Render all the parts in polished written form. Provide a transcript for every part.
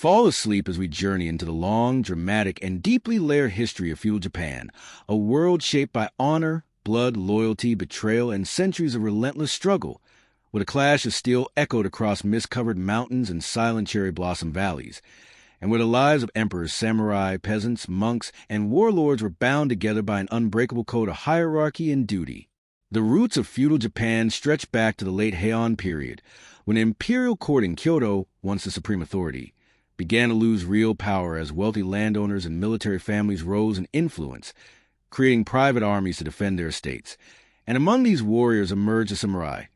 Fall asleep as we journey into the long, dramatic, and deeply layered history of feudal Japan, a world shaped by honor, blood, loyalty, betrayal, and centuries of relentless struggle, with a clash of steel echoed across mist-covered mountains and silent cherry blossom valleys, and where the lives of emperors, samurai, peasants, monks, and warlords were bound together by an unbreakable code of hierarchy and duty. The roots of feudal Japan stretch back to the late Heian period, when the imperial court in Kyoto, once the supreme authority, began to lose real power as wealthy landowners and military families rose in influence, creating private armies to defend their estates. And among these warriors emerged the samurai,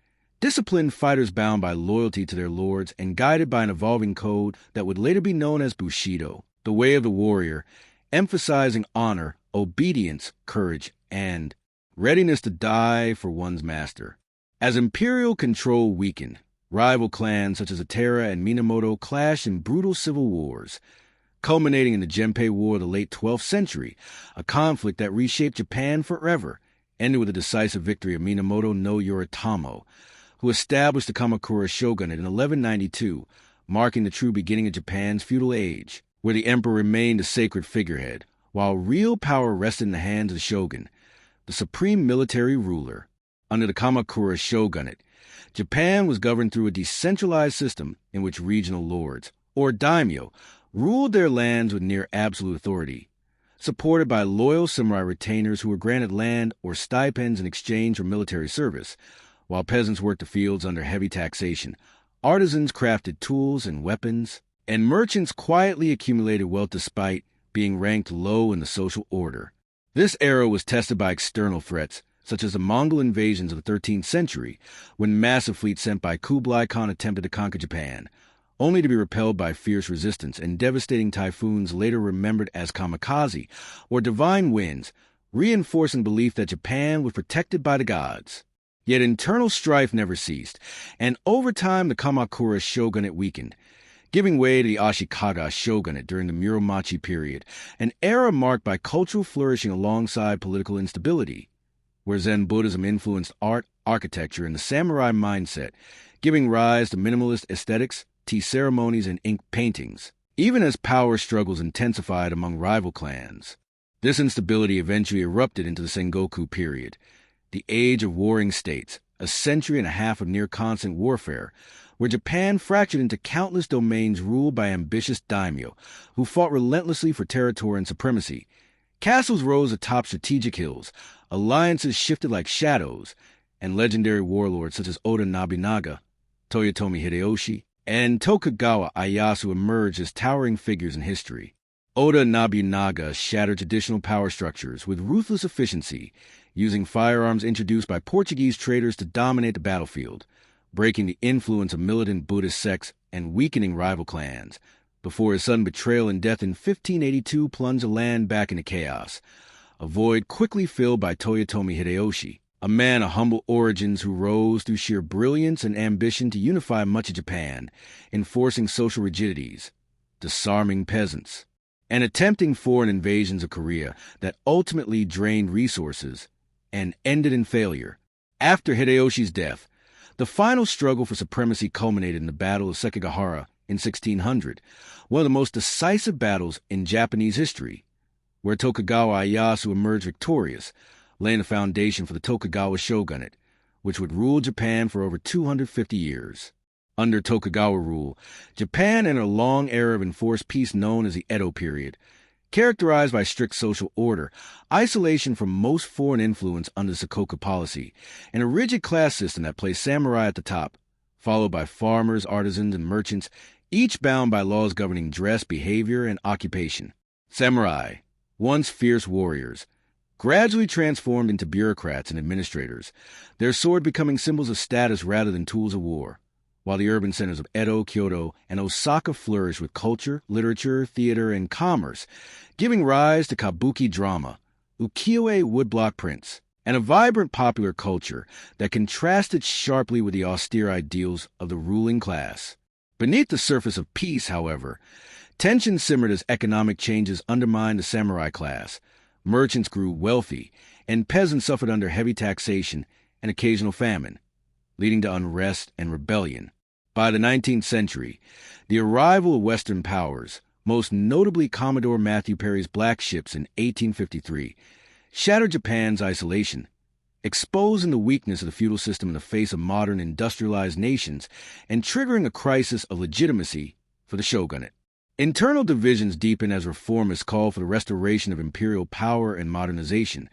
disciplined fighters bound by loyalty to their lords and guided by an evolving code that would later be known as Bushido, the way of the warrior, emphasizing honor, obedience, courage, and readiness to die for one's master. As imperial control weakened, rival clans such as Atera and Minamoto clashed in brutal civil wars, culminating in the Genpei War of the late 12th century, a conflict that reshaped Japan forever, ended with the decisive victory of Minamoto no Yoritomo, who established the Kamakura Shogunate in 1192, marking the true beginning of Japan's feudal age, where the emperor remained a sacred figurehead, while real power rested in the hands of the shogun, the supreme military ruler. Under the Kamakura Shogunate, Japan was governed through a decentralized system in which regional lords, or daimyo, ruled their lands with near absolute authority, supported by loyal samurai retainers who were granted land or stipends in exchange for military service, while peasants worked the fields under heavy taxation. Artisans crafted tools and weapons, and merchants quietly accumulated wealth despite being ranked low in the social order. This era was tested by external threats, such as the Mongol invasions of the 13th century, when massive fleets sent by Kublai Khan attempted to conquer Japan, only to be repelled by fierce resistance and devastating typhoons later remembered as kamikaze, or divine winds, reinforcing belief that Japan was protected by the gods. Yet internal strife never ceased, and over time the Kamakura Shogunate weakened, giving way to the Ashikaga Shogunate during the Muromachi period, an era marked by cultural flourishing alongside political instability, where Zen Buddhism influenced art, architecture, and the samurai mindset, giving rise to minimalist aesthetics, tea ceremonies, and ink paintings, even as power struggles intensified among rival clans. This instability eventually erupted into the Sengoku period, the age of warring states, a century and a half of near-constant warfare, where Japan fractured into countless domains ruled by ambitious daimyo, who fought relentlessly for territory and supremacy. Castles rose atop strategic hills, alliances shifted like shadows, and legendary warlords such as Oda Nobunaga, Toyotomi Hideyoshi, and Tokugawa Ieyasu emerged as towering figures in history. Oda Nobunaga shattered traditional power structures with ruthless efficiency, using firearms introduced by Portuguese traders to dominate the battlefield, breaking the influence of militant Buddhist sects and weakening rival clans, before his sudden betrayal and death in 1582 plunged the land back into chaos, a void quickly filled by Toyotomi Hideyoshi, a man of humble origins who rose through sheer brilliance and ambition to unify much of Japan, enforcing social rigidities, disarming peasants, and attempting foreign invasions of Korea that ultimately drained resources and ended in failure. After Hideyoshi's death, the final struggle for supremacy culminated in the Battle of Sekigahara in 1600, one of the most decisive battles in Japanese history, where Tokugawa Ieyasu emerged victorious, laying the foundation for the Tokugawa Shogunate, which would rule Japan for over 250 years. Under Tokugawa rule, Japan entered a long era of enforced peace known as the Edo period, characterized by strict social order, isolation from most foreign influence under the Sengoku policy, and a rigid class system that placed samurai at the top, followed by farmers, artisans, and merchants, each bound by laws governing dress, behavior, and occupation. Samurai, once fierce warriors, gradually transformed into bureaucrats and administrators, their sword becoming symbols of status rather than tools of war, while the urban centers of Edo, Kyoto, and Osaka flourished with culture, literature, theater, and commerce, giving rise to kabuki drama, ukiyo-e woodblock prints, and a vibrant popular culture that contrasted sharply with the austere ideals of the ruling class. Beneath the surface of peace, however, tension simmered as economic changes undermined the samurai class. Merchants grew wealthy, and peasants suffered under heavy taxation and occasional famine, leading to unrest and rebellion. By the 19th century, the arrival of Western powers, most notably Commodore Matthew Perry's black ships in 1853, shattered Japan's isolation, exposing the weakness of the feudal system in the face of modern industrialized nations and triggering a crisis of legitimacy for the shogunate. Internal divisions deepened as reformists called for the restoration of imperial power and modernization,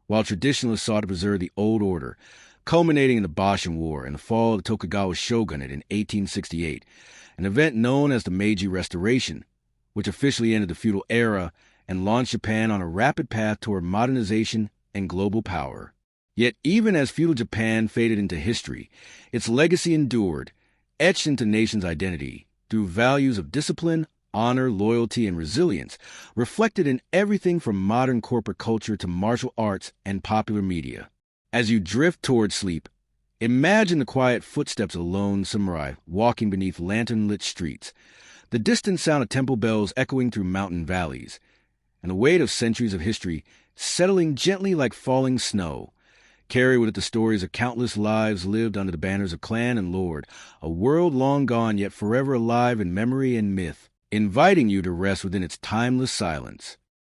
while traditionalists sought to preserve the old order, culminating in the Boshin War and the fall of the Tokugawa shogunate in 1868, an event known as the Meiji Restoration, which officially ended the feudal era and launched Japan on a rapid path toward modernization and global power. Yet even as feudal Japan faded into history, its legacy endured, etched into the nation's identity through values of discipline, honor, loyalty, and resilience, reflected in everything from modern corporate culture to martial arts and popular media. As you drift toward sleep, imagine the quiet footsteps of a lone samurai walking beneath lantern-lit streets, the distant sound of temple bells echoing through mountain valleys, and the weight of centuries of history settling gently like falling snow. Carry with it the stories of countless lives lived under the banners of clan and lord, a world long gone yet forever alive in memory and myth, inviting you to rest within its timeless silence.